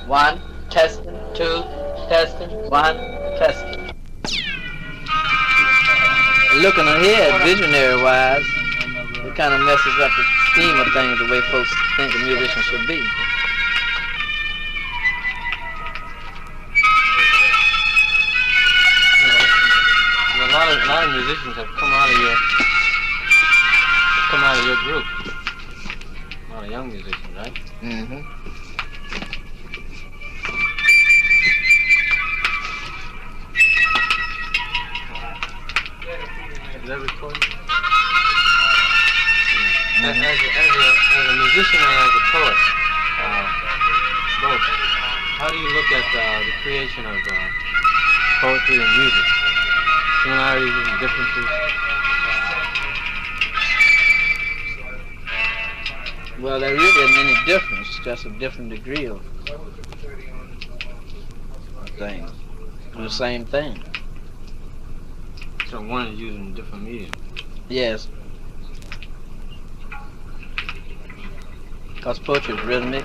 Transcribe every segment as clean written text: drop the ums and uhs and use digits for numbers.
1, testing, 2, testing, 1, testing. Looking ahead, visionary-wise, it kind of messes up the scheme of things the way folks think a musician should be. A lot of musicians have come out of your group. A lot of young musicians, right? Mm-hmm. Is that recorded? As a musician and as a poet, both, how do you look at the creation of poetry and music? Similarities and differences? Well, there really isn't any difference, just a different degree of things. The same thing. So one is using a different medium? Yes. Because poetry is rhythmic,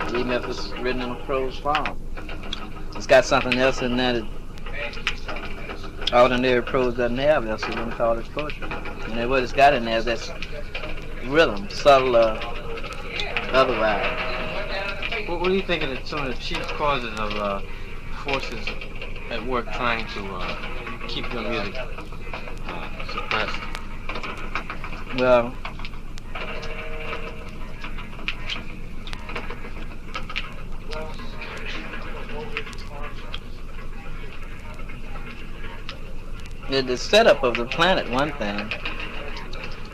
even if it's written in a prose form. It's got something else in there that ordinary prose doesn't have, else you wouldn't call it poetry. And what it's got in there is that rhythm, subtle or otherwise. What do you think are some of the chief causes of forces at work trying to keep your music suppressed? Well, the setup of the planet, one thing.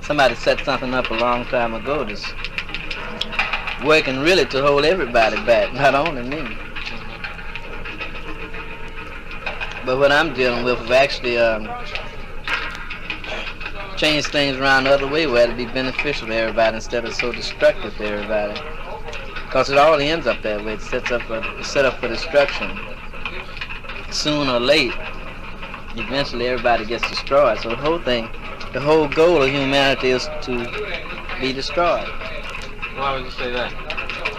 Somebody set something up a long time ago that's working really to hold everybody back, not only me. But what I'm dealing with is actually change things around the other way where it'll be beneficial to everybody instead of so destructive to everybody. Because it all ends up that way. It's set up for destruction. Soon or late, eventually everybody gets destroyed. So the whole thing, the whole goal of humanity is to be destroyed. Why would you say that?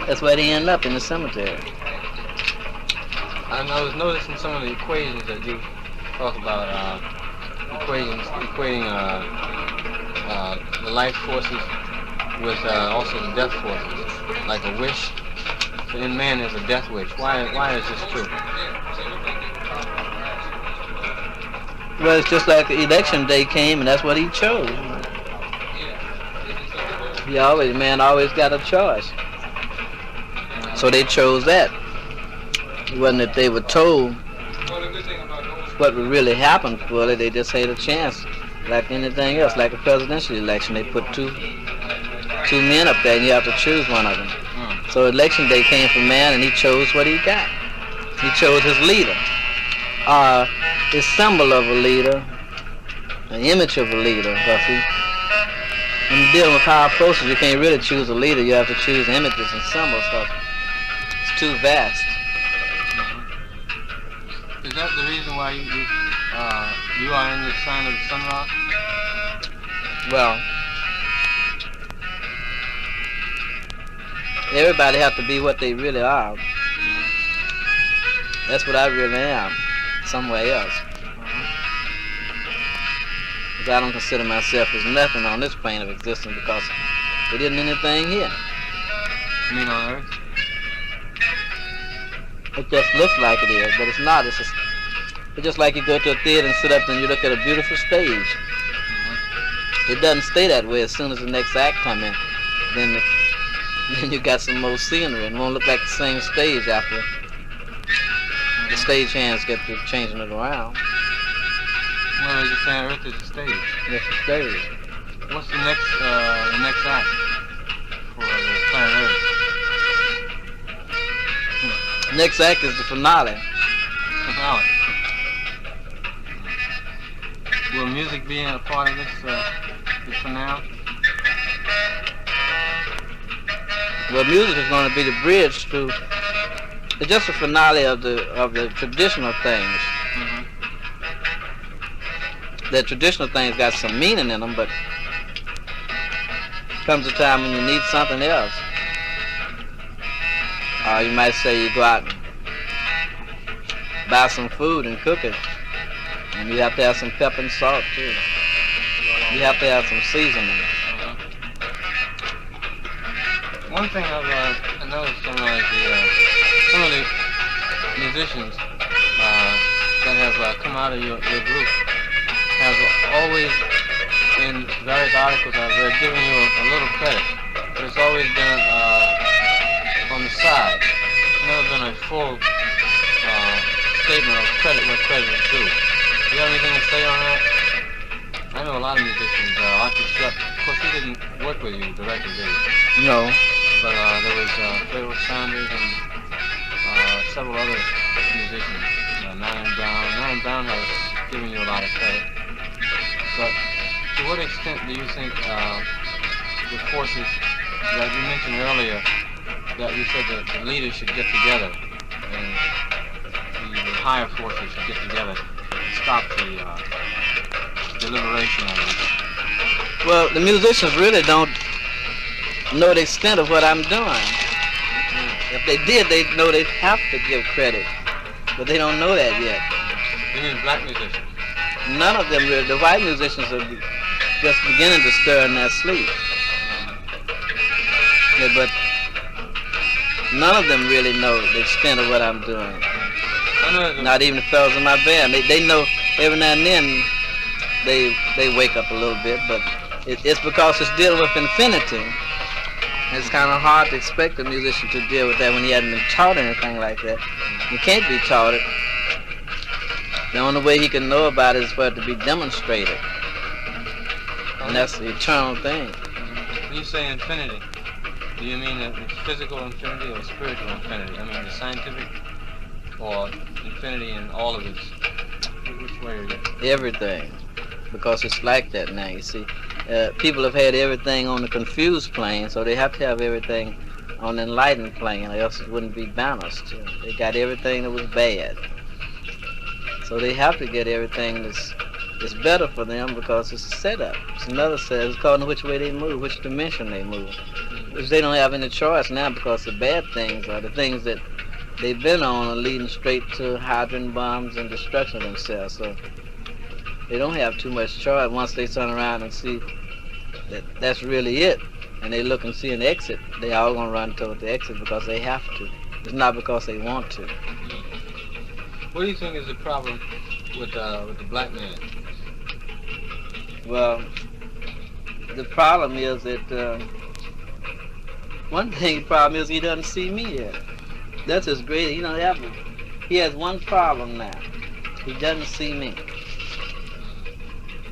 That's where they end up, in the cemetery. I was noticing some of the equations that you talk about, equating the life forces with also the death forces, like a wish. So in man there's a death wish. Why is this true? Well, it's just like the election day came, and that's what he chose. Man always got a choice. So they chose that. It wasn't that they were told what would really happen for it. They just had a chance, like anything else, like a presidential election. They put two men up there, and you have to choose one of them. So election day came for man, and he chose what he got. He chose his leader. The symbol of a leader, an image of a leader. Because when you're dealing with power forces, you can't really choose a leader. You have to choose images and symbols. Because it's too vast. Is that the reason why you are in the sign of the Sun Ra? Well, everybody have to be what they really are. That's what I really am, somewhere else. Because I don't consider myself as nothing on this plane of existence because there isn't anything here. You mean on Earth? It just looks like it is, but it's not. It's just like you go to a theater and sit up and you look at a beautiful stage. It doesn't stay that way. As soon as the next act comes in, then you got some more scenery and it won't look like the same stage after the stage hands get to changing it around. Well, you're saying Earth is a stage. It's a stage. What's the next act for the planet Earth? Next act is the finale. Finale. Will music be a part of this finale? Well, music is going to be the bridge to. It's just a finale of the traditional things. The traditional things got some meaning in them, but comes a time when you need something else. You might say you go out and buy some food and cook it. And you have to have some pepper and salt too. You have to have some seasoning. One thing I've noticed on like some of the musicians that have come out of your group have always, in various articles I've read, given you a little credit, but it's always been on the side. It's never been a full statement of credit where credit is due. Do you have anything to say on that? I know a lot of musicians, Archie Shep, of course he didn't work with you directly, did he? No. But there was Pharaoh Sanders and several other musicians. Nine Brown has given you a lot of credit. But to what extent do you think the forces that you mentioned earlier, that you said that the leaders should get together and the higher forces should get together and stop the deliberation of it? Well, the musicians really don't know the extent of what I'm doing. If they did, they'd know they'd have to give credit. But they don't know that yet. You mean black musicians? None of them really. The white musicians are just beginning to stir in their sleep. Yeah, but none of them really know the extent of what I'm doing. Not even the fellows in my band. They know every now and then they wake up a little bit, but it's because it's dealing with infinity. It's kind of hard to expect a musician to deal with that when he hasn't been taught anything like that. He can't be taught it. The only way he can know about it is for it to be demonstrated. And that's the eternal thing. When you say infinity, do you mean the physical infinity or spiritual infinity? I mean the scientific or infinity in all of its... Which way are you? Everything. Because it's like that now, you see. People have had everything on the confused plane, so they have to have everything on the enlightened plane, or else it wouldn't be balanced. They got everything that was bad. So they have to get everything that's better for them because it's a setup. It's another setup. It's according to which way they move, which dimension they move. Which they don't have any choice now because the bad things are the things that they've been on are leading straight to hydrogen bombs and destruction of themselves. So they don't have too much choice once they turn around and see that that's really it, and they look and see an exit. They all gonna run toward the exit because they have to. It's not because they want to. What do you think is the problem with the black man? Well, the problem is that one thing. The problem is he doesn't see me yet. That's his great. You know, he has one problem now. He doesn't see me.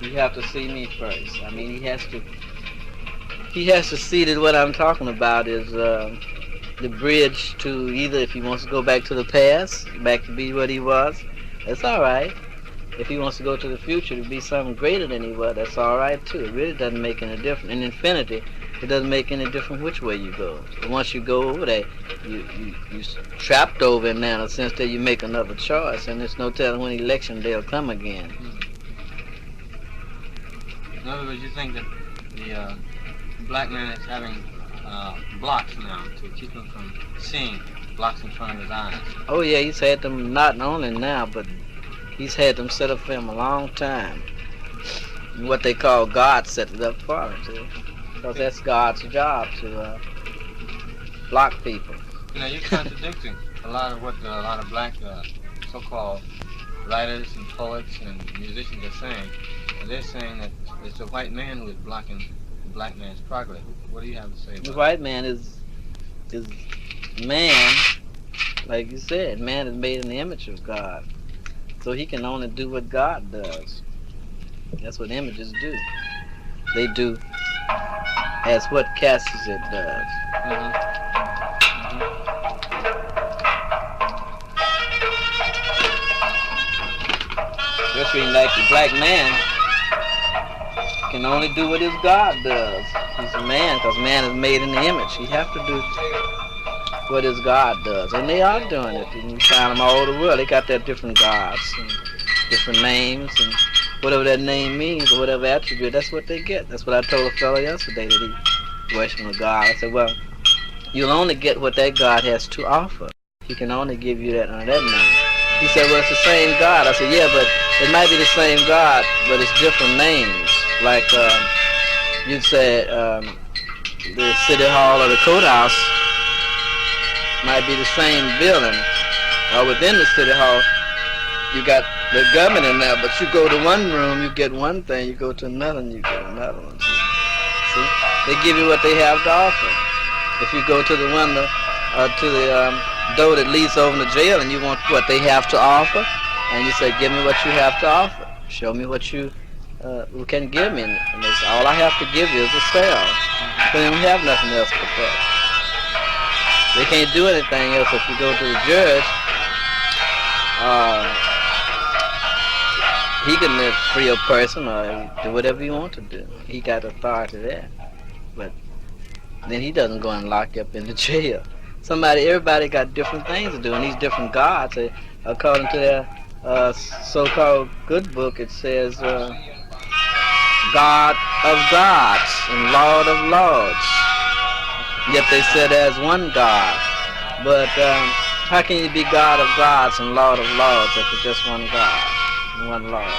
You have to see me first. I mean, he has to see that what I'm talking about is the bridge to either, if he wants to go back to the past, back to be what he was, that's all right. If he wants to go to the future to be something greater than he was, that's all right too. It really doesn't make any difference. In infinity, it doesn't make any difference which way you go. But once you go over there, you're trapped over in now in the sense that you make another choice, and there's no telling when election day will come again. In other words, you think that the black man is having blocks now to keep him from seeing, blocks in front of his eyes? Oh yeah, he's had them not only now, but he's had them set up for him a long time. What they call God set it up for him, too. Because that's God's job to block people. You know, you're contradicting a lot of what a lot of black so-called writers and poets and musicians are saying. And they're saying that it's the white man who is blocking the black man's progress. What do you have to say about that? The white man is man, like you said. Man is made in the image of God. So he can only do what God does. That's what images do. They do as what Cassius does. Just reading like the black man can only do what his God does. He's a man because man is made in the image. He has to do what his God does. And they are doing it. And you find them all over the world. They got their different gods and different names and whatever that name means or whatever attribute, that's what they get. That's what I told a fellow yesterday that he worshiping a God. I said, well, you'll only get what that God has to offer. He can only give you that on that name. He said, well, it's the same God. I said, yeah, but it might be the same God, but it's different names. Like you'd say the city hall or the courthouse might be the same building. Or within the city hall, you got the government in there, but you go to one room, you get one thing. You go to another, and you get another one. See? They give you what they have to offer. If you go to the window, to the door that leads over to jail, and you want what they have to offer, and you say, give me what you have to offer. Show me what you can give me. And they say, all I have to give you is a cell. They don't have nothing else but that. They can't do anything else. If you go to the judge, he can free a person or do whatever you want to do. He got authority there. But then he doesn't go and lock you up in the jail. Everybody got different things to do, and these different gods, according to their so-called good book, it says God of gods and Lord of lords. Yet they said there's one God. But how can you be God of gods and Lord of lords if it's just one God and one Lord?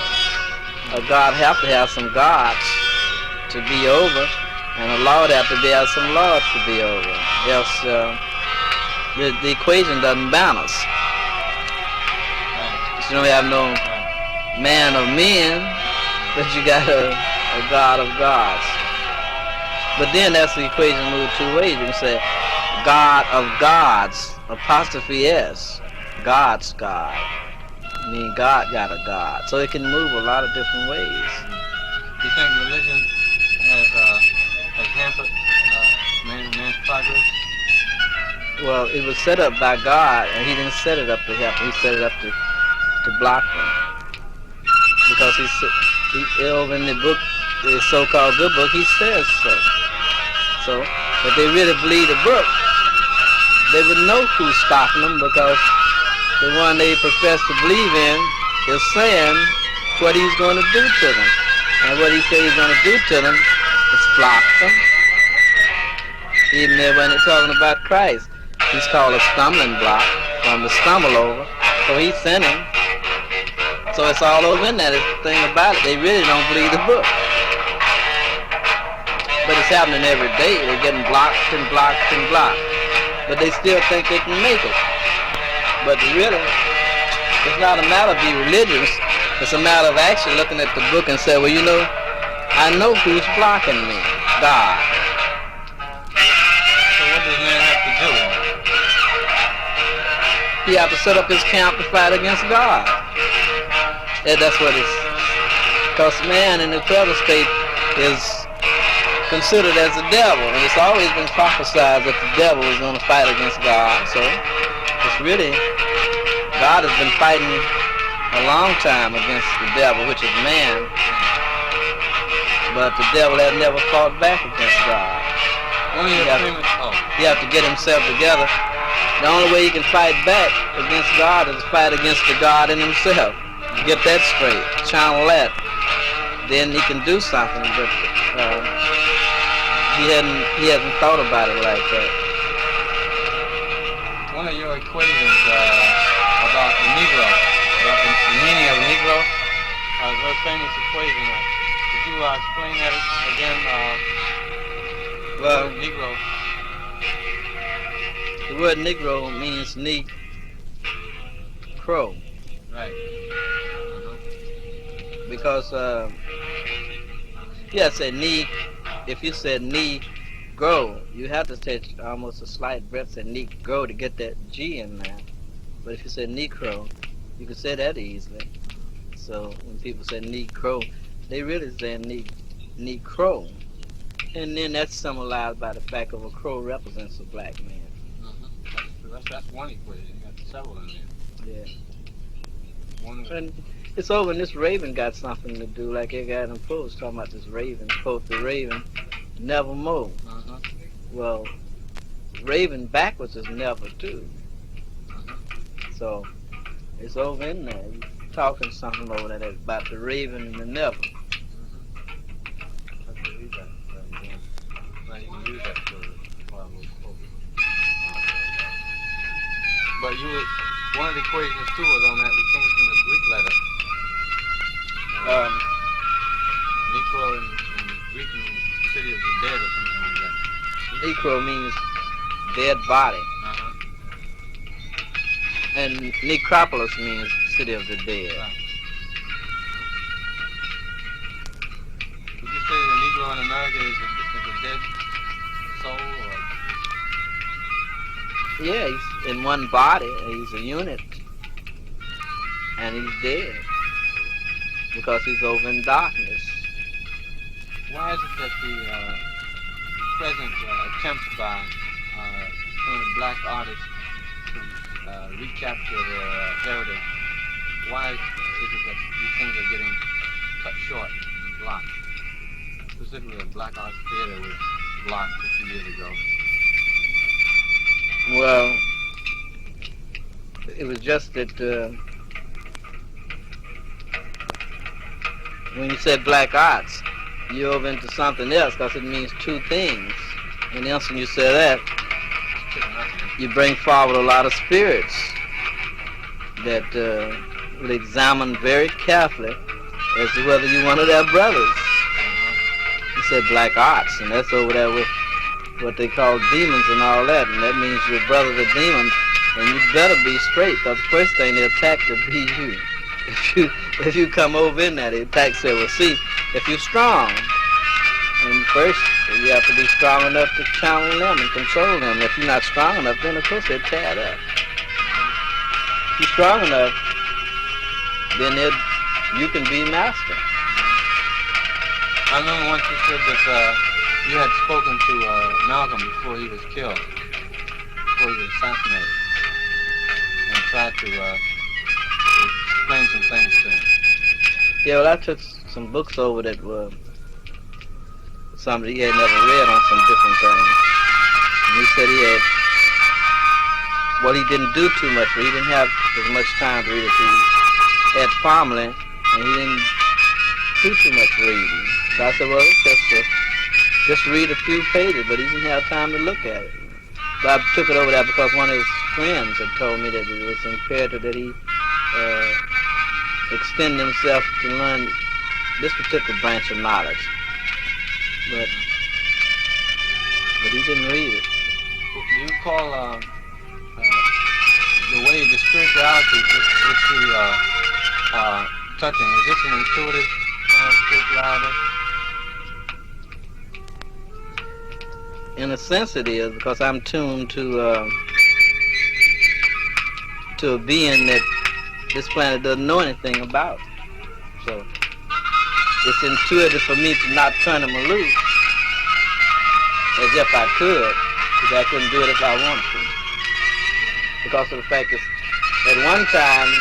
A God have to have some gods to be over, and a Lord have to have some lords to be over. Else the equation doesn't balance. You don't have no man of men, but you got a God of gods. But then that's the equation moved two ways. You can say God of gods, apostrophe S, God's God. I mean, God got a God. So it can move a lot of different ways. Do you think religion has hampered man's progress? Well, it was set up by God, and he didn't set it up to help. He set it up to block them. Because he over in the book, the so-called good book, he says so. So, if they really believe the book, they would know who's stopping them, because the one they profess to believe in is saying what he's going to do to them. And what he said he's going to do to them is block them. Even when they're talking about Christ, he's called a stumbling block, for him to stumble over. So he's sinning. So it's all over in there. The thing about it, they really don't believe the book. But it's happening every day. They're getting blocked and blocked and blocked. But they still think they can make it. But really, it's not a matter of being religious. It's a matter of actually looking at the book and say, well, you know, I know who's blocking me. God. So what does man have to do? He have to set up his camp to fight against God. And that's what it's... Because man in the federal state is considered as the devil, and it's always been prophesied that the devil is going to fight against God. So it's really, God has been fighting a long time against the devil, which is man, but the devil has never fought back against God. He have to get himself together. The only way he can fight back against God is to fight against the God in himself. Get that straight, channel that, then he can do something. But he hasn't thought about it like that. One of your equations about the Negro, about the meaning of Negro, a very famous equation. Could you explain that again? Well, Negro. The word Negro means crow. Right. Because if you said grow, you have to take almost a slight breath, say grow, to get that G in there. But if you say Negro, you can say that easily. So when people say Negro, they really say Negro. And then that's symbolized by the fact of a crow represents a black man. That's one equation. You got several in there. Yeah. And it's over, and this raven got something to do, like it got in post talking about this raven. Quote, the raven never more. Well, raven backwards is never too. So it's over in there. You're talking something over there about the raven and the never. But one of the equations too was on that. We came from the Greek letter. Necro in Greek means city of the dead or something like that. Necro means dead body. Uh-huh. And necropolis means city of the dead. Right. Would you say the Negro in America is a dead soul? Or? Yeah, he's in one body. He's a unit. And he's dead. Because he's over in darkness. Why is it that the present attempts by some of the black artists to recapture their heritage, why is it that these things are getting cut short and blocked? Specifically, the Black Arts Theater was blocked a few years ago. Well, it was just that when you said black arts, you're over into something else because it means two things. And the instant you say that, you bring forward a lot of spirits that will examine very carefully as to whether you're one of their brothers. You said black arts, and that's over there with what they call demons and all that, and that means your brothers are demons, and you better be straight, because the first thing they attack will be you. If you come over in there, the attack say, well, see, if you're strong, and first you have to be strong enough to channel them and control them. If you're not strong enough, then of course they'll tear it up. If you're strong enough, then you can be master. I remember once you said that you had spoken to Malcolm before he was killed, before he was assassinated, and tried to explain some things to him. Yeah, well, I took some books over that were somebody he had never read on some different things. And he said he had, well, he didn't do too much, but he didn't have as much time to read as he had formerly, and he didn't do too much reading. So I said, well, just read a few pages, but he didn't have time to look at it. But I took it over there because one of his friends had told me that it was imperative that he extend himself to learn this particular branch of knowledge. But he didn't read it. Do you call the way, the spirituality which you touching, is this an intuitive spirituality? In a sense it is, because I'm tuned to a being that this planet doesn't know anything about. So it's intuitive for me to not turn him loose as if I could, because I couldn't do it if I wanted to. Because of the fact that at one time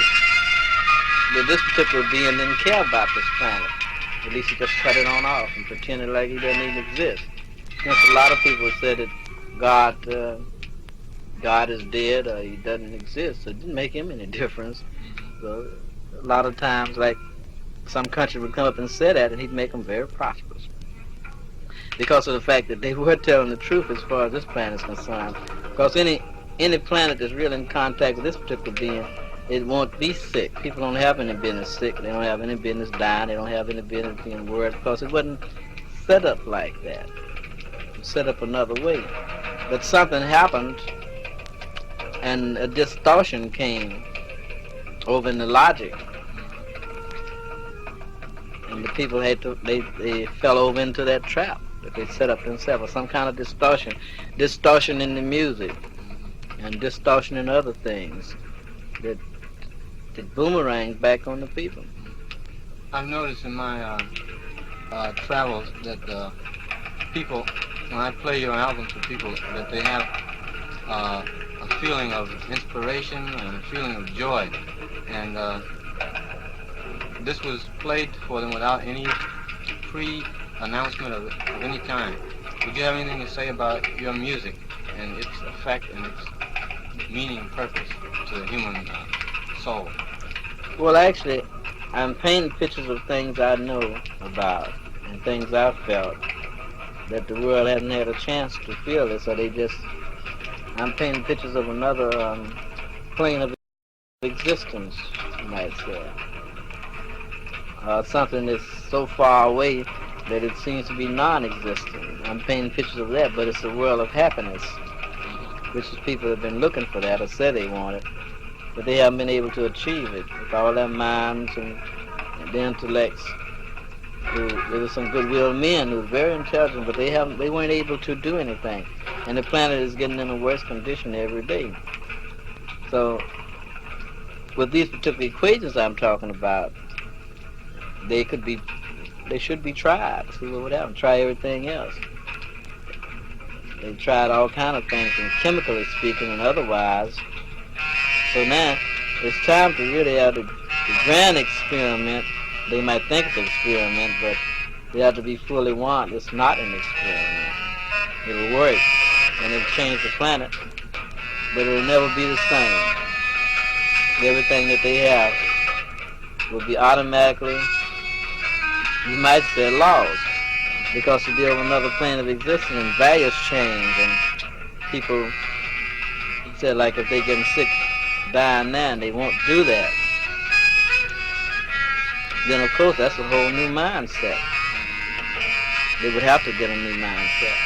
that this particular being didn't care about this planet. At least he just cut it on off and pretended like he doesn't even exist. Since a lot of people said that God is dead or he doesn't exist, so it didn't make him any difference. So a lot of times, like some country would come up and say that, and he'd make them very prosperous. Because of the fact that they were telling the truth as far as this planet is concerned. Because any planet that's really in contact with this particular being, it won't be sick. People don't have any business sick. They don't have any business dying. They don't have any business being worried, because it wasn't set up like that. It was set up another way. But something happened, and a distortion came over in the logic. And the people had to, they fell over into that trap that they set up themselves, some kind of distortion. Distortion in the music, and distortion in other things that boomerangs back on the people. I've noticed in my travels that people, when I play your albums to people, that they have a feeling of inspiration and a feeling of joy. And this was played for them without any pre-announcement of any kind. Would you have anything to say about your music and its effect and its meaning and purpose to the human soul? Well, actually, I'm painting pictures of things I know about and things I've felt that the world hasn't had a chance to feel it, so I'm painting pictures of another plane of existence, you might say. Something that's so far away that it seems to be non-existent. I'm painting pictures of that, but it's a world of happiness, which is people have been looking for that or said they want it, but they haven't been able to achieve it with all their minds and their intellects. There were some goodwill men who were very intelligent, but they weren't able to do anything. And the planet is getting in a worse condition every day. So, with these particular equations I'm talking about, they should be tried. See what would happen. Try everything else. They tried all kind of things, and chemically speaking and otherwise. So now it's time to really have the grand experiment. They might think it's an experiment, but they have to be fully warned it's not an experiment. It'll work, and it'll change the planet, but it'll never be the same. Everything that they have will be automatically, you might say, lost, because to deal with another plane of existence and values change, and people said, like, if they getting sick, dying now, and they won't do that, then of course that's a whole new mindset. They would have to get a new mindset.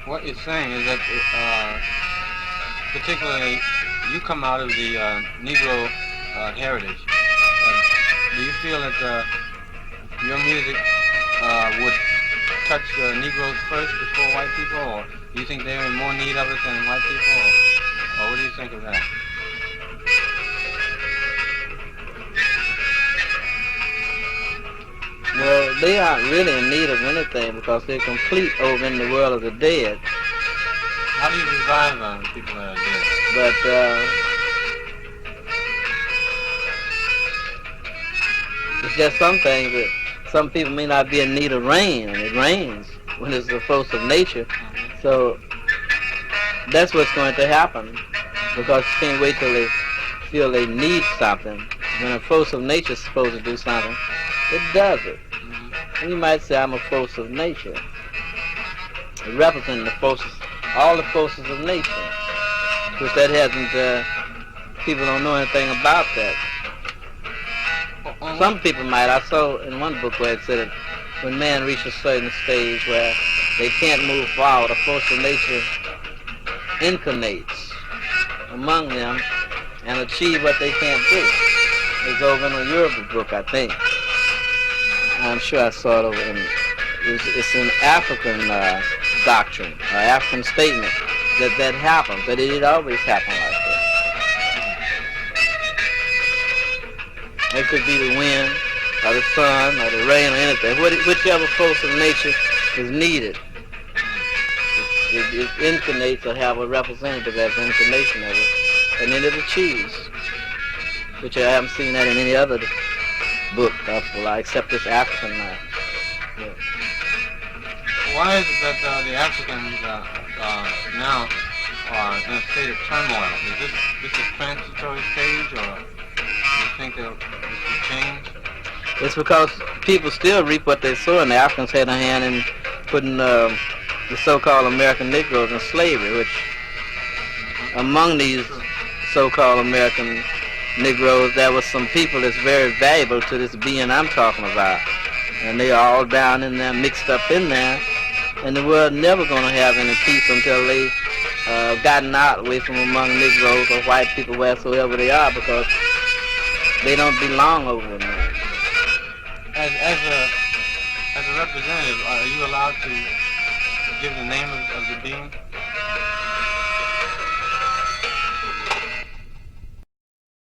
What you're saying is that, particularly, you come out of the Negro heritage. Do you feel that your music would touch Negroes first before white people, or do you think they're in more need of it than white people, or what do you think of that? Well, they aren't really in need of anything because they're complete over in the world of the dead. How do you revive people that are dead? But it's just some things that some people may not be in need of rain, and it rains when it's the force of nature. So that's what's going to happen, because you can't wait till they feel they need something. When a force of nature is supposed to do something, it does it. And you might say, I'm a force of nature. It represents the forces, all the forces of nature, which that hasn't, people don't know anything about that. Some people might. I saw in one book where it said that when man reaches a certain stage where they can't move forward, a force of nature incarnates among them and achieve what they can't do. It's over in a Yoruba book, I think. I'm sure I saw it over in, it's an African doctrine, or African statement, that happens, but it always happen like that. It could be the wind, or the sun, or the rain, or anything. Whichever force of nature is needed. It incarnates or have a representative as an incarnation of it, and then it achieves. Which I haven't seen that in any other book, except this African. Yeah. Why is it that the Africans now are in a state of turmoil? Is this a transitory stage, or do you think this will change? It's because people still reap what they sow, and the Africans had a hand in putting the so-called American Negroes in slavery, which among these so-called American Negroes, there was some people that's very valuable to this being I'm talking about. And they are all down in there, mixed up in there, and the world never going to have any peace until they gotten out away from among Negroes or white people, wheresoever they are, because they don't belong over in there. As a representative, are you allowed to give the name of the being?